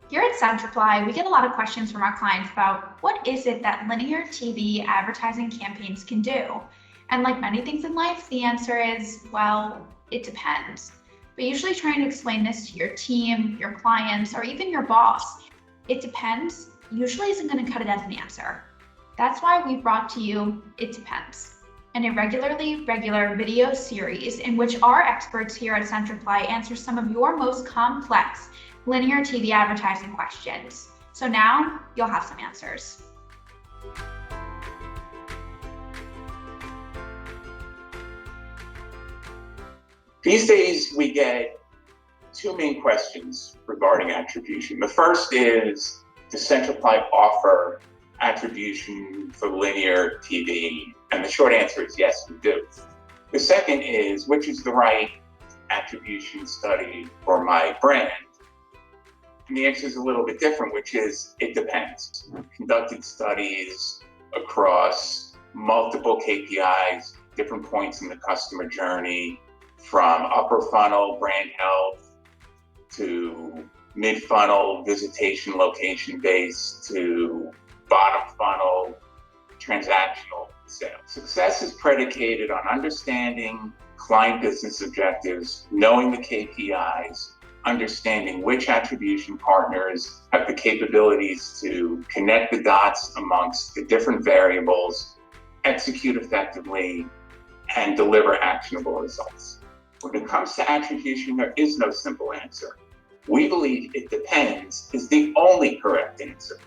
Here at Centriply, we get a lot of questions from our clients about what is it that linear TV advertising campaigns can do? And like many things in life, the answer is, well, it depends. But usually trying to explain this to your team, your clients, or even your boss, it depends, usually isn't going to cut it as an answer. That's why we brought to you It Depends, an irregularly regular video series in which our experts here at Centriply answer some of your most complex linear TV advertising questions. So now you'll have some answers. These days, we get two main questions regarding attribution. The first is, does Centriply offer attribution for linear TV? And the short answer is yes, we do. The second is, which is the right attribution study for my brand? And the answer is a little bit different, which is, it depends. We've conducted studies across multiple KPIs, different points in the customer journey, from upper funnel brand health to mid-funnel visitation location based to bottom funnel transactional sales. Success is predicated on understanding client business objectives, knowing the KPIs, understanding which attribution partners have the capabilities to connect the dots amongst the different variables, execute effectively, and deliver actionable results. When it comes to attribution, there is no simple answer. We believe it depends is the only correct answer.